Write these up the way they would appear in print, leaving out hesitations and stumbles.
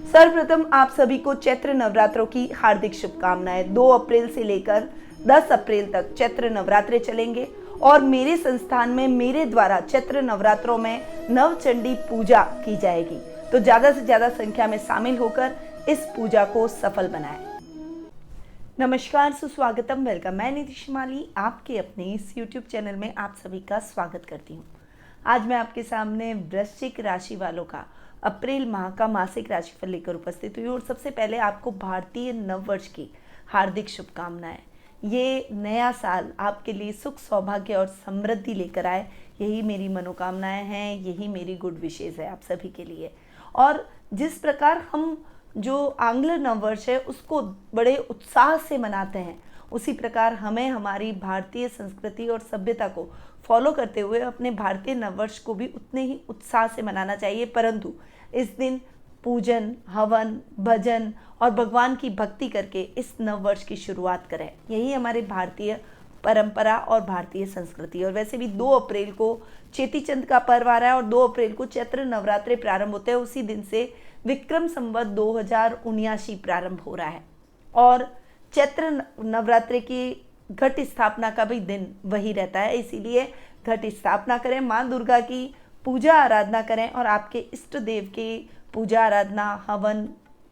सर्वप्रथम आप सभी को चैत्र नवरात्रों की हार्दिक शुभकामनाएं। 2 अप्रैल से लेकर 10 अप्रैल तक चैत्र नवरात्रे चलेंगे और मेरे संस्थान में मेरे द्वारा चैत्र नवरात्रों में नवचंडी पूजा की जाएगी। तो ज़्यादा से ज़्यादा संख्या में शामिल होकर इस पूजा को सफल बनाएं। नमस्कार, सुस्वागतम, वेलकम। मैं निधि माली आपके अपने इस YouTube चैनल में आप सभी का स्वागत करती हूँ। आज मैं आपके सामने वृश्चिक राशि वालों का अप्रैल माह का मासिक राशिफल लेकर उपस्थित हुई और सबसे पहले आपको भारतीय नववर्ष की हार्दिक शुभकामनाएं। ये नया साल आपके लिए सुख, सौभाग्य और समृद्धि लेकर आए, यही मेरी मनोकामनाएं हैं, यही मेरी गुड विशेष है आप सभी के लिए। और जिस प्रकार हम जो आंग्ल नववर्ष है उसको बड़े उत्साह से मनाते हैं, उसी प्रकार हमें हमारी भारतीय संस्कृति और सभ्यता को फॉलो करते हुए अपने भारतीय नववर्ष को भी उतने ही उत्साह से मनाना चाहिए। परंतु इस दिन पूजन, हवन, भजन और भगवान की भक्ति करके इस नववर्ष की शुरुआत करें। यही हमारे भारतीय परंपरा और भारतीय संस्कृति। और वैसे भी 2 अप्रैल को चेटी चंद का पर्व आ रहा है और 2 अप्रैल को चैत्र नवरात्रे प्रारंभ होते हैं। उसी दिन से विक्रम संवत 2079 प्रारंभ हो रहा है और चैत्र नवरात्रे की घट स्थापना का भी दिन वही रहता है। इसीलिए घट स्थापना करें, माँ दुर्गा की पूजा आराधना करें और आपके इष्ट देव की पूजा आराधना, हवन,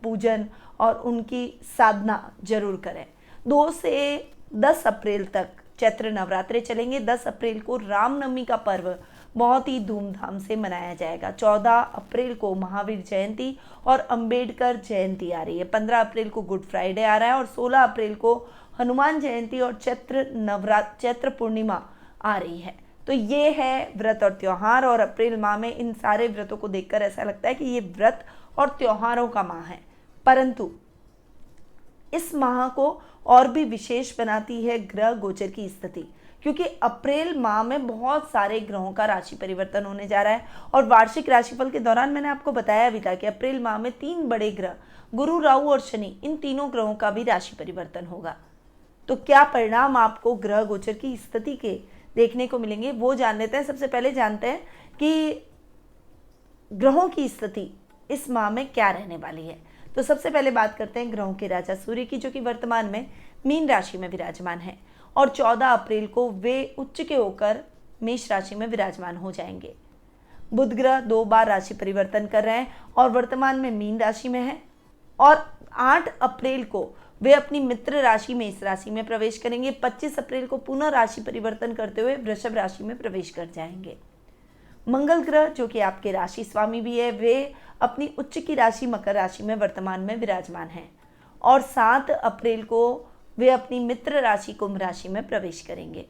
पूजन और उनकी साधना जरूर करें। 2 से 10 अप्रैल तक चैत्र नवरात्रे चलेंगे। 10 अप्रैल को रामनवमी का पर्व बहुत ही धूमधाम से मनाया जाएगा। 14 अप्रैल को महावीर जयंती और अंबेडकर जयंती आ रही है। 15 अप्रैल को गुड फ्राइडे आ रहा है और 16 अप्रैल को हनुमान जयंती और चैत्र पूर्णिमा आ रही है। तो ये है व्रत और त्योहार। और अप्रैल माह में इन सारे व्रतों को देखकर ऐसा लगता है कि ये व्रत और त्योहारों का माह है, परंतु इस माह को और भी विशेष बनाती है ग्रह गोचर की स्थिति, क्योंकि अप्रैल माह में बहुत सारे ग्रहों का राशि परिवर्तन होने जा रहा है। और वार्षिक राशिफल के दौरान मैंने आपको बताया भी था कि अप्रैल माह में 3 बड़े ग्रह गुरु, राहु और शनि, इन तीनों ग्रहों का भी राशि परिवर्तन होगा। तो क्या परिणाम आपको ग्रह गोचर की स्थिति के देखने को मिलेंगे वो जान लेते हैं। सबसे पहले जानते हैं कि ग्रहों की स्थिति इस माह में क्या रहने वाली है। तो सबसे पहले बात करते हैं ग्रहों के राजा सूर्य की, जो कि वर्तमान में मीन राशि में विराजमान है और 14 अप्रैल को वे उच्च के होकर मेष राशि में विराजमान हो जाएंगे। बुध ग्रह 2 बार राशि परिवर्तन कर रहे हैं और वर्तमान में मीन राशि में है और 8 अप्रैल को वे अपनी मित्र राशि मेष राशि में प्रवेश करेंगे। 25 अप्रैल को पुनः राशि परिवर्तन करते हुए वृषभ राशि में प्रवेश कर जाएंगे। मंगल ग्रह, जो कि आपके राशि स्वामी भी है, वे अपनी उच्च की राशि मकर राशि में वर्तमान में विराजमान हैं और 7 अप्रैल को वे अपनी मित्र राशि कुंभ राशि में प्रवेश करेंगे।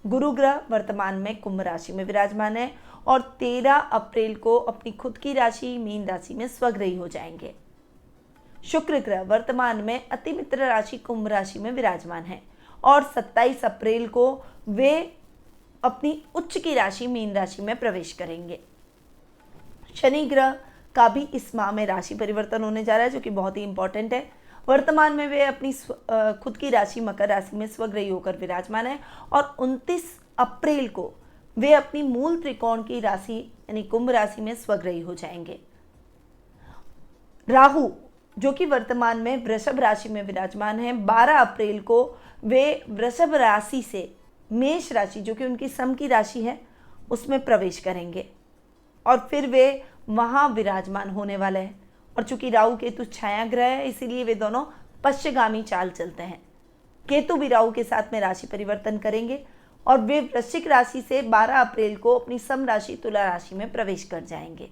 गुरु ग्रह वर्तमान में कुंभ राशि में विराजमान है और 13 अप्रैल को अपनी खुद की राशि मीन राशि में स्वग्रही हो जाएंगे। शुक्र ग्रह वर्तमान में अति मित्र राशि कुंभ राशि में विराजमान है और 27 अप्रैल को वे अपनी उच्च की राशि मीन राशि में प्रवेश करेंगे। शनि ग्रह का भी इस माह में राशि परिवर्तन होने जा रहा है, जो कि बहुत ही इंपॉर्टेंट है। वर्तमान में वे अपनी खुद की राशि मकर राशि में स्वग्रही होकर विराजमान है और 29 अप्रैल को वे अपनी मूल त्रिकोण की राशि यानी कुंभ राशि में स्वग्रही हो जाएंगे। राहु, जो कि वर्तमान में वृषभ राशि में विराजमान है, 12 अप्रैल को वे वृषभ राशि से मेष राशि, जो कि उनकी सम की राशि है, उसमें प्रवेश करेंगे और फिर वे वहां विराजमान होने वाले हैं। और चूंकि राहु केतु छाया ग्रह है, इसीलिए वे दोनों पश्चिमगामी चाल चलते हैं। केतु भी राहु के साथ में राशि परिवर्तन करेंगे और वे वृश्चिक राशि से 12 अप्रैल को अपनी सम राशि तुला राशि में प्रवेश कर जाएंगे।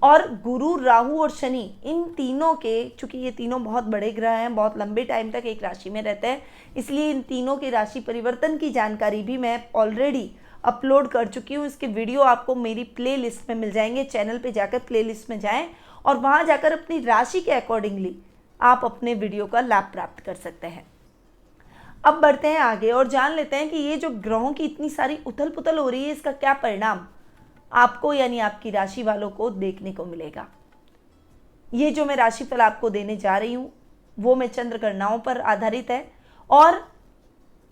और गुरु, राहु और शनि, इन तीनों के, चूंकि ये तीनों बहुत बड़े ग्रह हैं, बहुत लंबे टाइम तक एक राशि में रहते हैं, इसलिए इन तीनों के राशि परिवर्तन की जानकारी भी मैं ऑलरेडी अपलोड कर चुकी हूँ। इसके वीडियो आपको मेरी प्लेलिस्ट में मिल जाएंगे। चैनल पे जाकर प्लेलिस्ट में जाएं और वहाँ जाकर अपनी राशि के अकॉर्डिंगली आप अपने वीडियो का लाभ प्राप्त कर सकते हैं। अब बढ़ते हैं आगे और जान लेते हैं कि ये जो ग्रहों की इतनी सारी उथल पुथल हो रही है, इसका क्या परिणाम आपको यानी आपकी राशि वालों को देखने को मिलेगा। ये जो मैं राशिफल आपको देने जा रही हूँ वो मैं चंद्र गणनाओं पर आधारित है और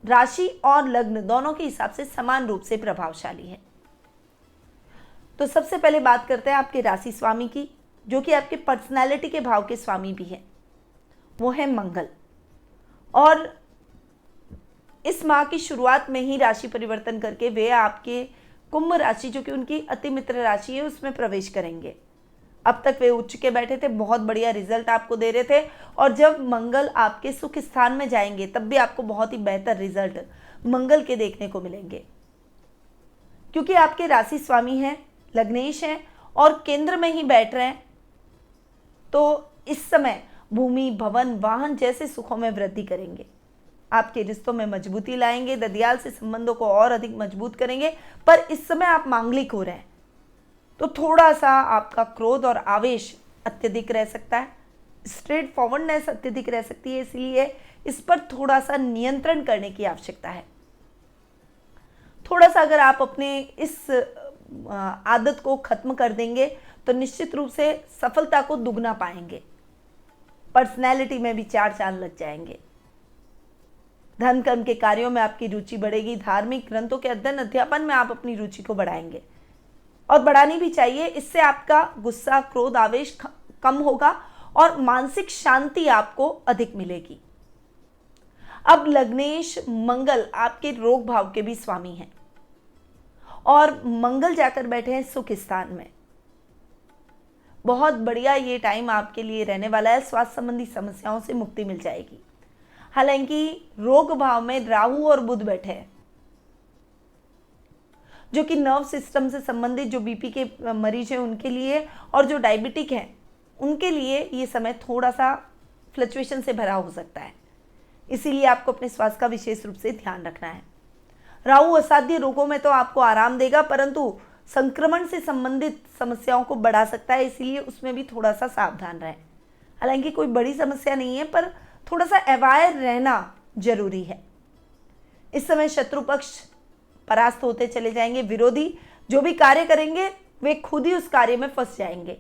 राशि और लग्न दोनों के हिसाब से समान रूप से प्रभावशाली है। तो सबसे पहले बात करते हैं आपके राशि स्वामी की। जो कि आपके पर्सनैलिटी के भाव के स्वामी भी हैं, वो है मंगल। और इस माह की शुरुआत में ही राशि परिवर्तन करके वे आपके कुंभ राशि, जो कि उनकी अति मित्र राशि है, उसमें प्रवेश करेंगे। अब तक वे उच्च के बैठे थे, बहुत बढ़िया रिजल्ट आपको दे रहे थे, और जब मंगल आपके सुख स्थान में जाएंगे तब भी आपको बहुत ही बेहतर रिजल्ट मंगल के देखने को मिलेंगे, क्योंकि आपके राशि स्वामी हैं, लग्नेश हैं और केंद्र में ही बैठ रहे हैं। तो इस समय भूमि, भवन, वाहन जैसे सुखों में वृद्धि करेंगे, आपके रिश्तों में मजबूती लाएंगे, ददियाल से संबंधों को और अधिक मजबूत करेंगे। पर इस समय आप मांगलिक हो रहे हैं, तो थोड़ा सा आपका क्रोध और आवेश अत्यधिक रह सकता है, स्ट्रेट फॉरवर्डनेस अत्यधिक रह सकती है, इसलिए इस पर थोड़ा सा नियंत्रण करने की आवश्यकता है। थोड़ा सा अगर आप अपने इस आदत को खत्म कर देंगे तो निश्चित रूप से सफलता को दुगना पाएंगे, पर्सनैलिटी में भी चार चांद लग जाएंगे। धर्म कर्म के कार्यों में आपकी रुचि बढ़ेगी, धार्मिक ग्रंथों के अध्ययन अध्यापन में आप अपनी रुचि को बढ़ाएंगे, और बढ़ानी भी चाहिए। इससे आपका गुस्सा, क्रोध, आवेश कम होगा और मानसिक शांति आपको अधिक मिलेगी। अब लग्नेश मंगल आपके रोग भाव के भी स्वामी हैं, और मंगल जाकर बैठे हैं सुख स्थान में। बहुत बढ़िया ये टाइम आपके लिए रहने वाला है, स्वास्थ्य संबंधी समस्याओं से मुक्ति मिल जाएगी। हालांकि रोग भाव में राहु और बुध बैठे हैं, जो कि नर्व सिस्टम से संबंधित, जो बीपी के मरीज हैं उनके लिए, और जो डायबिटिक हैं उनके लिए ये समय थोड़ा सा फ्लक्चुएशन से भरा हो सकता है, इसीलिए आपको अपने स्वास्थ्य का विशेष रूप से ध्यान रखना है। राहु असाध्य रोगों में तो आपको आराम देगा, परंतु संक्रमण से संबंधित समस्याओं को बढ़ा सकता है, इसीलिए उसमें भी थोड़ा सा सावधान रहें। हालांकि कोई बड़ी समस्या नहीं है, पर थोड़ा सा अवेयर रहना जरूरी है। इस समय शत्रु पक्ष परास्त होते चले जाएंगे, विरोधी जो भी कार्य करेंगे वे खुद ही उस कार्य में फंस जाएंगे।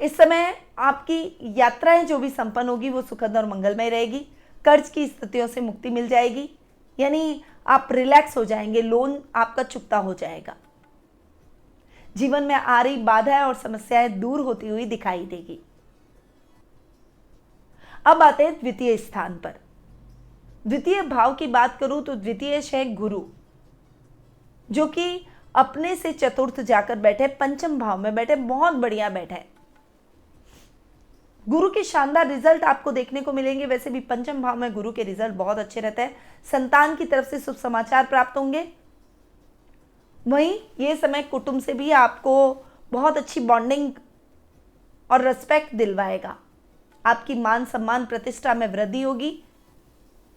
इस समय आपकी यात्राएं जो भी संपन्न होगी वो सुखद और मंगलमय रहेगी। कर्ज की स्थितियों से मुक्ति मिल जाएगी, यानी आप रिलैक्स हो जाएंगे, लोन आपका चुकता हो जाएगा। जीवन में आ रही बाधाएं और समस्याएं दूर होती हुई दिखाई देगी। अब आते हैं द्वितीय स्थान पर। द्वितीय भाव की बात करूं तो द्वितीय है गुरु, जो कि अपने से चतुर्थ जाकर बैठे, पंचम भाव में बैठे, बहुत बढ़िया बैठे। गुरु के शानदार रिजल्ट आपको देखने को मिलेंगे। वैसे भी पंचम भाव में गुरु के रिजल्ट बहुत अच्छे रहते हैं। संतान की तरफ से शुभ समाचार प्राप्त होंगे। वहीं ये समय कुटुंब से भी आपको बहुत अच्छी बॉन्डिंग और रिस्पेक्ट दिलवाएगा। आपकी मान सम्मान प्रतिष्ठा में वृद्धि होगी।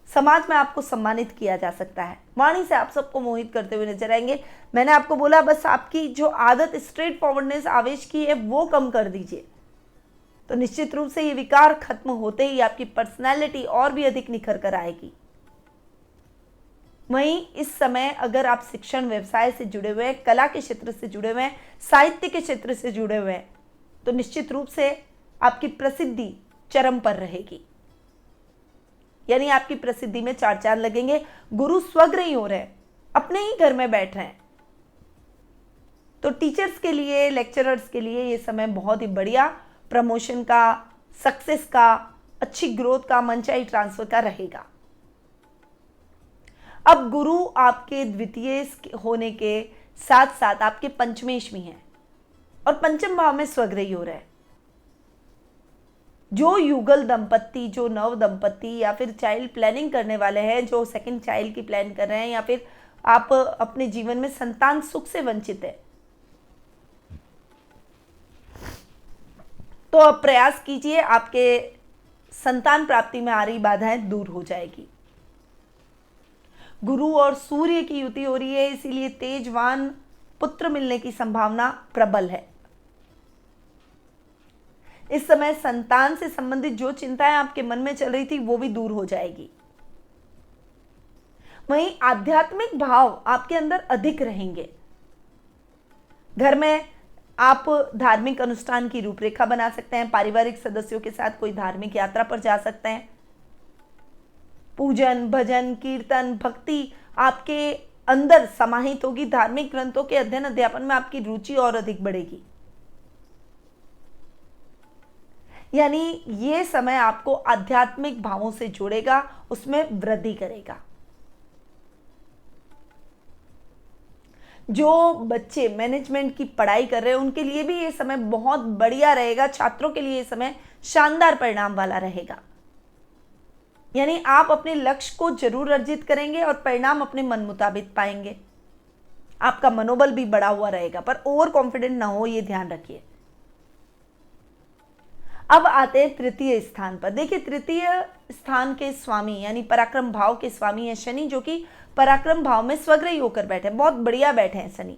समाज में आपको सम्मानित किया जा सकता है। वाणी से आप सबको मोहित करते हुए नजर आएंगे। मैंने आपको बोला बस आपकी जो आदत स्ट्रेट फॉरवर्डनेस, आवेश की है, वो कम कर दीजिए, तो निश्चित रूप से ये विकार खत्म होते ही आपकी पर्सनैलिटी और भी अधिक निखर कर आएगी। वहीं इस समय अगर आप शिक्षण व्यवसाय से जुड़े हुए हैं, कला के क्षेत्र से जुड़े हुए हैं, साहित्य के क्षेत्र से जुड़े हुए हैं, तो निश्चित रूप से आपकी प्रसिद्धि चरम पर रहेगी, यानी आपकी प्रसिद्धि में चार चांद लगेंगे। गुरु स्वग्रही हो रहे हैं, अपने ही घर में बैठ रहे हैं, तो टीचर्स के लिए, लेक्चरर्स के लिए ये समय बहुत ही बढ़िया प्रमोशन का, सक्सेस का, अच्छी ग्रोथ का, मनचाही ट्रांसफर का रहेगा। अब गुरु आपके द्वितीय होने के साथ साथ आपके पंचमेश में है और पंचम भाव में स्वग्रही हो रहा है। जो युगल दंपत्ति, जो नव दंपत्ति या फिर चाइल्ड प्लानिंग करने वाले हैं, जो सेकंड चाइल्ड की प्लान कर रहे हैं, या फिर आप अपने जीवन में संतान सुख से वंचित है, तो अब प्रयास कीजिए, आपके संतान प्राप्ति में आ रही बाधाएं दूर हो जाएगी। गुरु और सूर्य की युति हो रही है, इसीलिए तेजवान पुत्र मिलने की संभावना प्रबल है। इस समय संतान से संबंधित जो चिंताएं आपके मन में चल रही थी वो भी दूर हो जाएगी। वहीं आध्यात्मिक भाव आपके अंदर अधिक रहेंगे। घर में आप धार्मिक अनुष्ठान की रूपरेखा बना सकते हैं, पारिवारिक सदस्यों के साथ कोई धार्मिक यात्रा पर जा सकते हैं। पूजन, भजन, कीर्तन, भक्ति आपके अंदर समाहित होगी। धार्मिक ग्रंथों के अध्ययन अध्यापन में आपकी रुचि और अधिक बढ़ेगी। यानी ये समय आपको आध्यात्मिक भावों से जोड़ेगा, उसमें वृद्धि करेगा। जो बच्चे मैनेजमेंट की पढ़ाई कर रहे हैं उनके लिए भी ये समय बहुत बढ़िया रहेगा। छात्रों के लिए ये समय शानदार परिणाम वाला रहेगा। यानी आप अपने लक्ष्य को जरूर अर्जित करेंगे और परिणाम अपने मन मुताबिक पाएंगे। आपका मनोबल भी बढ़ा हुआ रहेगा, पर ओवर कॉन्फिडेंट ना हो, ये ध्यान रखिए। अब आते हैं तृतीय स्थान पर। देखिए, तृतीय स्थान के स्वामी यानी पराक्रम भाव के स्वामी है शनि, जो कि पराक्रम भाव में स्वग्रही होकर बैठे हैं। बहुत बढ़िया बैठे हैं शनि,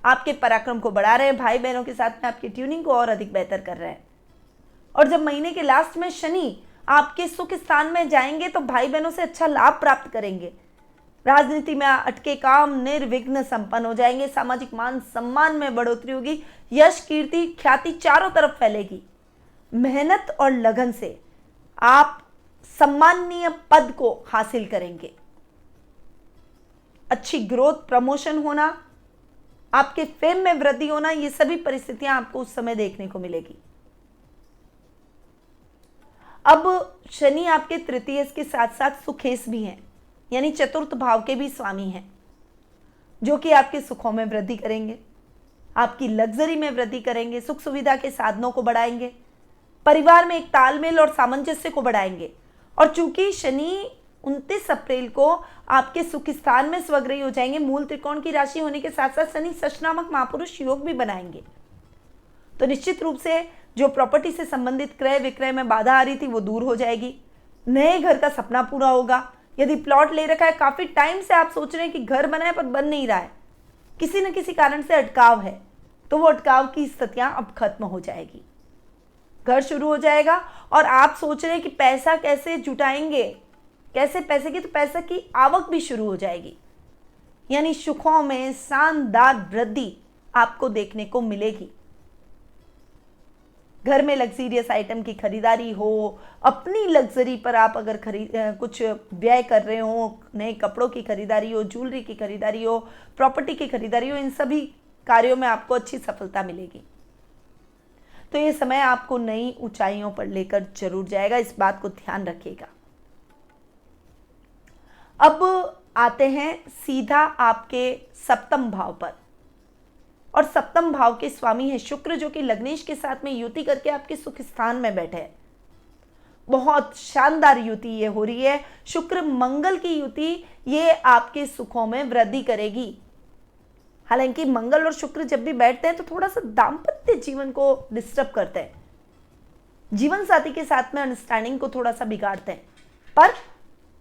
आपके पराक्रम को बढ़ा रहे हैं, भाई बहनों के साथ में आपकी ट्यूनिंग को और अधिक बेहतर कर रहे हैं। और जब महीने के लास्ट में शनि आपके सुख स्थान में जाएंगे तो भाई बहनों से अच्छा लाभ प्राप्त करेंगे। राजनीति में अटके काम निर्विघ्न संपन्न हो जाएंगे। सामाजिक मान सम्मान में बढ़ोतरी होगी। यश, कीर्ति, ख्याति चारों तरफ फैलेगी। मेहनत और लगन से आप सम्माननीय पद को हासिल करेंगे। अच्छी ग्रोथ, प्रमोशन होना, आपके फेम में वृद्धि होना, ये सभी परिस्थितियां आपको उस समय देखने को मिलेगी। अब शनि आपके तृतीय के साथ साथ सुखेश भी हैं, यानी चतुर्थ भाव के भी स्वामी हैं, जो कि आपके सुखों में वृद्धि करेंगे, आपकी लग्जरी में वृद्धि करेंगे, सुख सुविधा के साधनों को बढ़ाएंगे, परिवार में एक तालमेल और सामंजस्य को बढ़ाएंगे। और चूंकि शनि 29 अप्रैल को आपके सुख स्थान में स्वग्रही हो जाएंगे, मूल त्रिकोण की राशि होने के साथ साथ शनि सच नामक महापुरुष योग भी बनाएंगे। तो निश्चित रूप से जो प्रॉपर्टी से संबंधित क्रय विक्रय में बाधा आ रही थी वो दूर हो जाएगी। नए घर का सपना पूरा होगा। यदि प्लॉट ले रखा है, काफी टाइम से आप सोच रहे हैं कि घर बना है पर बन नहीं रहा है, किसी न किसी कारण से अटकाव है, तो वो अटकाव की स्थितियां अब खत्म हो जाएगी। घर शुरू हो जाएगा। और आप सोच रहे हैं कि पैसा कैसे जुटाएंगे, कैसे पैसे की, तो पैसा की आवक भी शुरू हो जाएगी। यानी सुखों में शानदार वृद्धि आपको देखने को मिलेगी। घर में लग्जरियस आइटम की खरीदारी हो, अपनी लग्जरी पर आप अगर कुछ व्यय कर रहे हो, नए कपड़ों की खरीदारी हो, ज्वेलरी की खरीदारी हो, प्रॉपर्टी की खरीदारी हो, इन सभी कार्यों में आपको अच्छी सफलता मिलेगी। तो ये समय आपको नई ऊंचाइयों पर लेकर जरूर जाएगा, इस बात को ध्यान रखिएगा। अब आते हैं सीधा आपके सप्तम भाव पर। और सप्तम भाव के स्वामी है शुक्र, जो कि लग्नेश के साथ में युति करके आपके सुख स्थान में बैठे हैं। बहुत शानदार युति ये हो रही है। शुक्र मंगल की युति ये आपके सुखों में वृद्धि करेगी। हालांकि मंगल और शुक्र जब भी बैठते हैं तो थोड़ा सा दाम्पत्य जीवन को डिस्टर्ब करते हैं, जीवन साथी के साथ में अंडरस्टैंडिंग को थोड़ा सा बिगाड़ते हैं। पर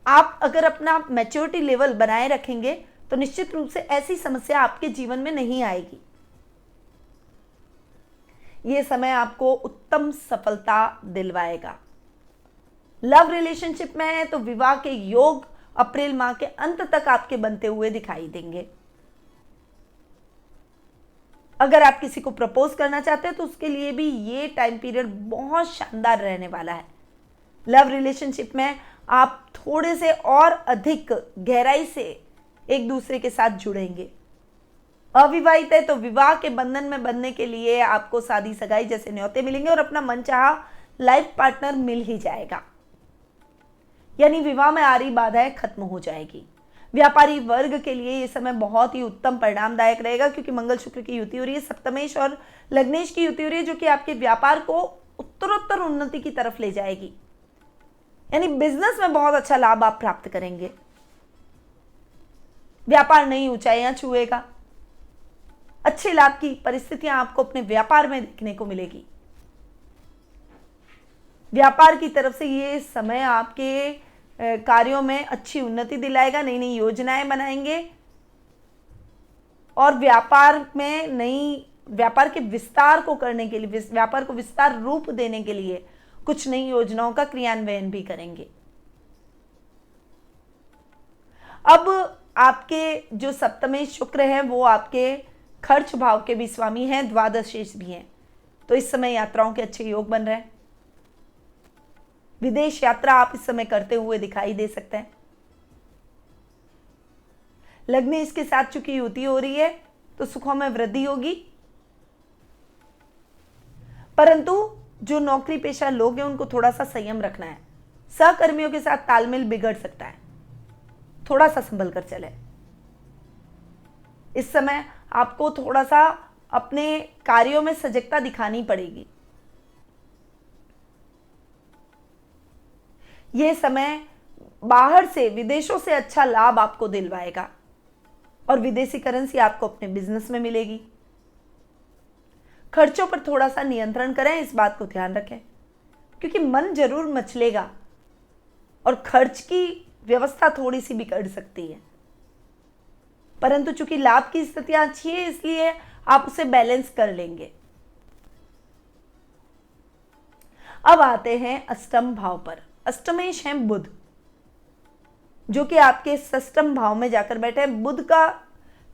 आप अगर अपना मैच्योरिटी लेवल बनाए रखेंगे तो निश्चित रूप से ऐसी समस्या आपके जीवन में नहीं आएगी। यह समय आपको उत्तम सफलता दिलवाएगा। लव रिलेशनशिप में है तो विवाह के योग अप्रैल माह के अंत तक आपके बनते हुए दिखाई देंगे। अगर आप किसी को प्रपोज करना चाहते हैं तो उसके लिए भी ये टाइम पीरियड बहुत शानदार रहने वाला है। लव रिलेशनशिप में आप थोड़े से और अधिक गहराई से एक दूसरे के साथ जुड़ेंगे। अविवाहित है तो विवाह के बंधन में बंधने के लिए आपको शादी सगाई जैसे न्योते मिलेंगे और अपना मनचाहा लाइफ पार्टनर मिल ही जाएगा। यानी विवाह में आ रही बाधाएं खत्म हो जाएगी। व्यापारी वर्ग के लिए यह समय बहुत ही उत्तम परिणामदायक रहेगा, क्योंकि मंगल शुक्र की युति हो रही है, सप्तमेश और लग्नेश की युति हो रही है, जो कि आपके व्यापार को उत्तरोत्तर उन्नति की तरफ ले जाएगी। यानी बिजनेस में बहुत अच्छा लाभ आप प्राप्त करेंगे। व्यापार नई ऊंचाइयां छुएगा। अच्छे लाभ की परिस्थितियां आपको अपने व्यापार में देखने को मिलेगी। व्यापार की तरफ से ये समय आपके कार्यों में अच्छी उन्नति दिलाएगा। नई नई योजनाएं बनाएंगे और व्यापार में व्यापार के विस्तार को करने के लिए, व्यापार को विस्तार रूप देने के लिए कुछ नई योजनाओं का क्रियान्वयन भी करेंगे। अब आपके जो सप्तमेश शुक्र हैं वो आपके खर्च भाव के भी स्वामी हैं, द्वादशेश भी हैं। तो इस समय यात्राओं के अच्छे योग बन रहे हैं। विदेश यात्रा आप इस समय करते हुए दिखाई दे सकते हैं। लग्न इसके साथ चूंकि युति हो रही है तो सुखों में वृद्धि होगी, परंतु जो नौकरी पेशा लोग हैं उनको थोड़ा सा संयम रखना है। सहकर्मियों के साथ तालमेल बिगड़ सकता है, थोड़ा सा संभल कर चले। इस समय आपको थोड़ा सा अपने कार्यों में सजगता दिखानी पड़ेगी। यह समय बाहर से, विदेशों से अच्छा लाभ आपको दिलवाएगा और विदेशी करेंसी आपको अपने बिजनेस में मिलेगी। खर्चों पर थोड़ा सा नियंत्रण करें, इस बात को ध्यान रखें, क्योंकि मन जरूर मचलेगा और खर्च की व्यवस्था थोड़ी सी बिगड़ सकती है, परंतु चूंकि लाभ की स्थितियां अच्छी है इसलिए आप उसे बैलेंस कर लेंगे। अब आते हैं अष्टम भाव पर। अष्टमेश हैं बुध, जो कि आपके षष्ठम भाव में जाकर बैठे हैं। बुध का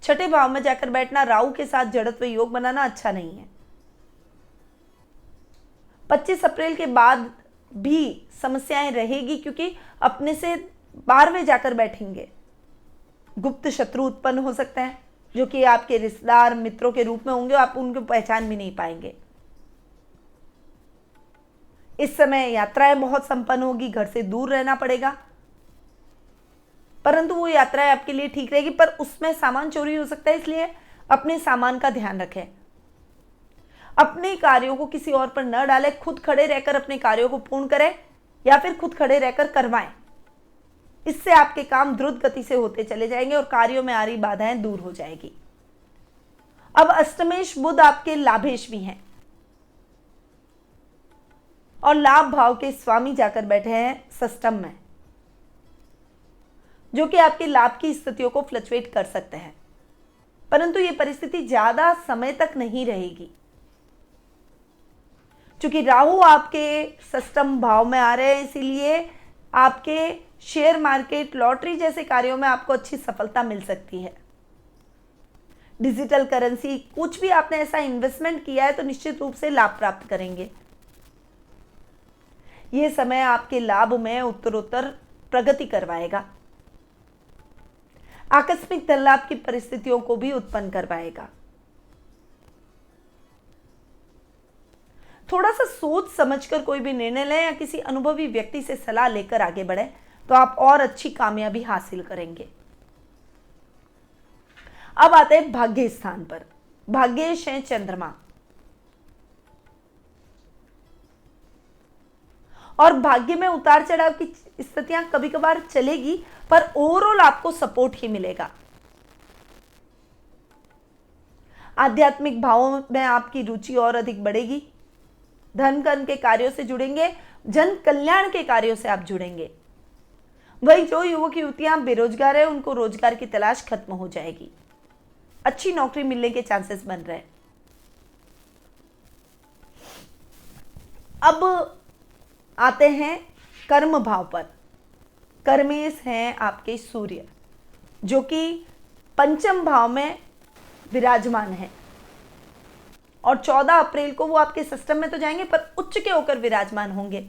छठे भाव में जाकर बैठना, राहु के साथ जड़त्व योग बनाना अच्छा नहीं है। 25 अप्रैल के बाद भी समस्याएं रहेगी, क्योंकि अपने से 12वें जाकर बैठेंगे। गुप्त शत्रु उत्पन्न हो सकते हैं, जो कि आपके रिश्तेदार मित्रों के रूप में होंगे, आप उनको पहचान भी नहीं पाएंगे। इस समय यात्राएं बहुत संपन्न होगी, घर से दूर रहना पड़ेगा, परंतु वो यात्राएं आपके लिए ठीक रहेगी, पर उसमें सामान चोरी हो सकता है, इसलिए अपने सामान का ध्यान रखें। अपने कार्यों को किसी और पर न डालें, खुद खड़े रहकर अपने कार्यों को पूर्ण करें या फिर खुद खड़े रहकर करवाएं। इससे आपके काम द्रुत गति से होते चले जाएंगे और कार्यों में आ रही बाधाएं दूर हो जाएगी। अब अष्टमेश बुध आपके लाभेश भी हैं और लाभ भाव के स्वामी जाकर बैठे हैं षष्ठम में, जो कि आपके लाभ की स्थितियों को फ्लक्चुएट कर सकते हैं, परंतु यह परिस्थिति ज्यादा समय तक नहीं रहेगी। चूंकि राहु आपके षष्ठम भाव में आ रहे हैं, इसीलिए आपके शेयर मार्केट, लॉटरी जैसे कार्यों में आपको अच्छी सफलता मिल सकती है। डिजिटल करेंसी, कुछ भी आपने ऐसा इन्वेस्टमेंट किया है तो निश्चित रूप से लाभ प्राप्त करेंगे। यह समय आपके लाभ में उत्तरोत्तर प्रगति करवाएगा, आकस्मिक धन लाभ की परिस्थितियों को भी उत्पन्न करवाएगा। थोड़ा सा सोच समझकर कोई भी निर्णय लें या किसी अनुभवी व्यक्ति से सलाह लेकर आगे बढ़े तो आप और अच्छी कामयाबी हासिल करेंगे। अब आते हैं भाग्य स्थान पर। भाग्येश हैं चंद्रमा, और भाग्य में उतार चढ़ाव की स्थितियां कभी कभार चलेगी, पर ओवरऑल आपको सपोर्ट ही मिलेगा। आध्यात्मिक भावों में आपकी रुचि और अधिक बढ़ेगी। धन कर्म के कार्यों से जुड़ेंगे, जन कल्याण के कार्यों से आप जुड़ेंगे। वही जो युवक युवतियां बेरोजगार है उनको रोजगार की तलाश खत्म हो जाएगी, अच्छी नौकरी मिलने के चांसेस बन रहे हैं। अब आते हैं कर्म भाव पर। कर्मेश हैं आपके सूर्य, जो कि पंचम भाव में विराजमान है और 14 अप्रैल को वो आपके सिस्टम में तो जाएंगे पर उच्च के होकर विराजमान होंगे।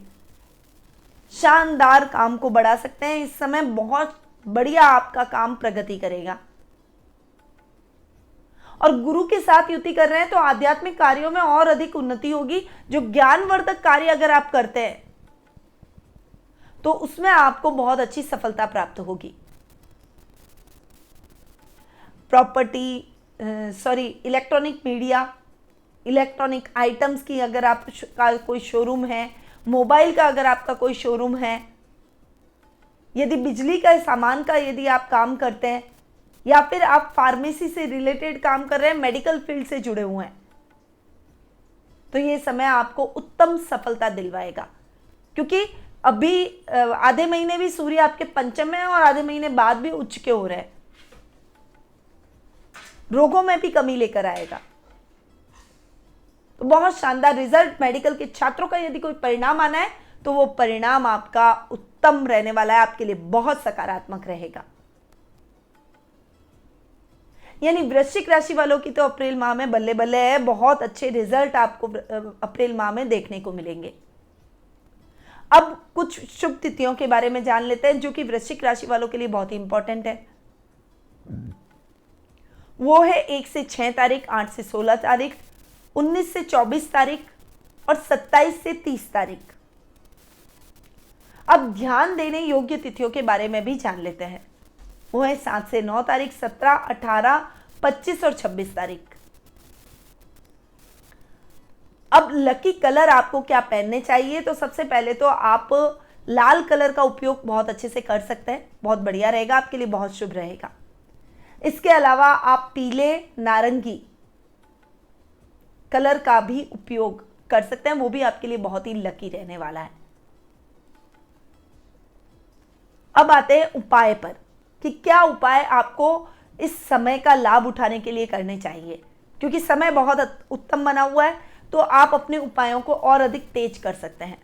शानदार काम को बढ़ा सकते हैं। इस समय बहुत बढ़िया आपका काम प्रगति करेगा और गुरु के साथ युति कर रहे हैं तो आध्यात्मिक कार्यों में और अधिक उन्नति होगी। जो ज्ञानवर्धक कार्य अगर आप करते हैं तो उसमें आपको बहुत अच्छी सफलता प्राप्त होगी। Property, electronic media, electronic items की अगर आप का कोई शोरूम है, मोबाइल का अगर आपका कोई शोरूम है, यदि बिजली का सामान का यदि आप काम करते हैं, या फिर आप फार्मेसी से रिलेटेड काम कर रहे हैं, मेडिकल फील्ड से जुड़े हुए हैं, तो ये समय आपको उत्तम सफलता दिलवाएगा। क्योंकि अभी आधे महीने भी सूर्य आपके पंचम में है और आधे महीने बाद भी उच्च के हो रहे हैं। रोगों में भी कमी लेकर आएगा। तो बहुत शानदार रिजल्ट मेडिकल के छात्रों का यदि कोई परिणाम आना है तो वो परिणाम आपका उत्तम रहने वाला है, आपके लिए बहुत सकारात्मक रहेगा। यानी वृश्चिक राशि वालों की तो अप्रैल माह में बल्ले बल्ले है, बहुत अच्छे रिजल्ट आपको अप्रैल माह में देखने को मिलेंगे। अब कुछ शुभ तिथियों के बारे में जान लेते हैं जो कि वृश्चिक राशि वालों के लिए बहुत ही इंपॉर्टेंट है। वो है 1 से 6 तारीख, 8 से 16 तारीख, 19 से 24 तारीख और 27 से 30 तारीख। अब ध्यान देने योग्य तिथियों के बारे में भी जान लेते हैं। वो है 7 से 9 तारीख, 17, 18, 25 और 26 तारीख। अब लकी कलर आपको क्या पहनने चाहिए, तो सबसे पहले तो आप लाल कलर का उपयोग बहुत अच्छे से कर सकते हैं, बहुत बढ़िया रहेगा, आपके लिए बहुत शुभ रहेगा। इसके अलावा आप पीले, नारंगी कलर का भी उपयोग कर सकते हैं, वो भी आपके लिए बहुत ही लकी रहने वाला है। अब आते हैं उपाय पर कि क्या उपाय आपको इस समय का लाभ उठाने के लिए करने चाहिए। क्योंकि समय बहुत उत्तम बना हुआ है, तो आप अपने उपायों को और अधिक तेज कर सकते हैं।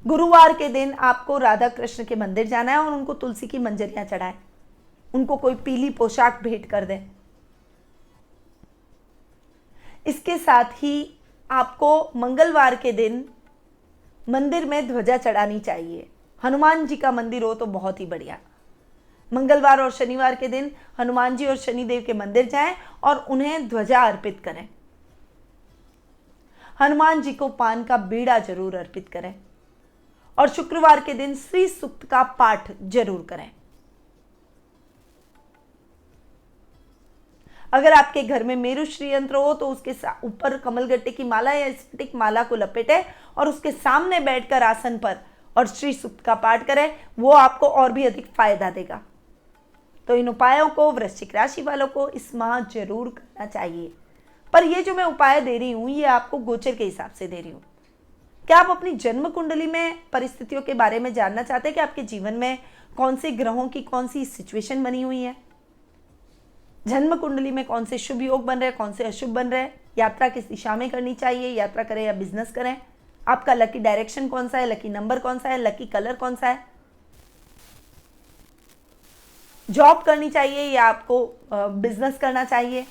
गुरुवार के दिन आपको राधा कृष्ण के मंदिर जाना है और उनको तुलसी की मंजरियां चढ़ाएं, उनको कोई पीली पोशाक भेंट कर दें। इसके साथ ही आपको मंगलवार के दिन मंदिर में ध्वजा चढ़ानी चाहिए। हनुमान जी का मंदिर हो तो बहुत ही बढ़िया। मंगलवार और शनिवार के दिन हनुमान जी और शनिदेव के मंदिर जाएं और उन्हें ध्वजा अर्पित करें। हनुमान जी को पान का बीड़ा जरूर अर्पित करें और शुक्रवार के दिन श्री सूक्त का पाठ जरूर करें। अगर आपके घर में मेरुश्री यंत्र हो तो उसके ऊपर कमलगट्टे की माला या स्फटिक माला को लपेटें और उसके सामने बैठकर आसन पर और श्री सूक्त का पाठ करें, वो आपको और भी अधिक फायदा देगा। तो इन उपायों को वृश्चिक राशि वालों को इस माह जरूर करना चाहिए। पर ये जो मैं उपाय दे रही हूँ, ये आपको गोचर के हिसाब से दे रही हूँ। क्या आप अपनी जन्म कुंडली में परिस्थितियों के बारे में जानना चाहते हैं कि आपके जीवन में कौन से ग्रहों की कौन सी सिचुएशन बनी हुई है, जन्म कुंडली में कौन से शुभ योग बन रहे हैं, कौन से अशुभ बन रहे हैं, यात्रा किस दिशा में करनी चाहिए, यात्रा करें या बिजनेस करें, आपका लकी डायरेक्शन कौन सा है, लकी नंबर कौन सा है, लकी कलर कौन सा है, जॉब करनी चाहिए या आपको बिजनेस करना चाहिए,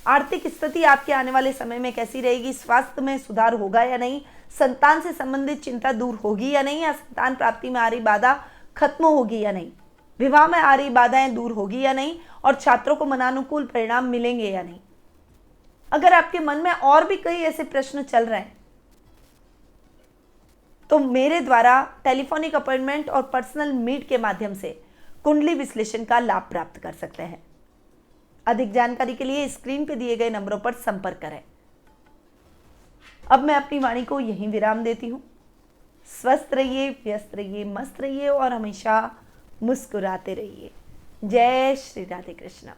आर्थिक स्थिति आपके आने वाले समय में कैसी रहेगी, स्वास्थ्य में सुधार होगा या नहीं, संतान से संबंधित चिंता दूर होगी या नहीं, या संतान प्राप्ति में आ रही बाधा खत्म होगी या नहीं, विवाह में आ रही बाधाएं दूर होगी या नहीं, और छात्रों को मनानुकूल परिणाम मिलेंगे या नहीं। अगर आपके मन में और भी कई ऐसे प्रश्न चल रहे हैं तो मेरे द्वारा टेलीफोनिक अपॉइंटमेंट और पर्सनल मीट के माध्यम से कुंडली विश्लेषण का लाभ प्राप्त कर सकते हैं। अधिक जानकारी के लिए स्क्रीन पर दिए गए नंबरों पर संपर्क करें। अब मैं अपनी वाणी को यहीं विराम देती हूं। स्वस्थ रहिए, व्यस्त रहिए, मस्त रहिए और हमेशा मुस्कुराते रहिए। जय श्री राधे कृष्ण।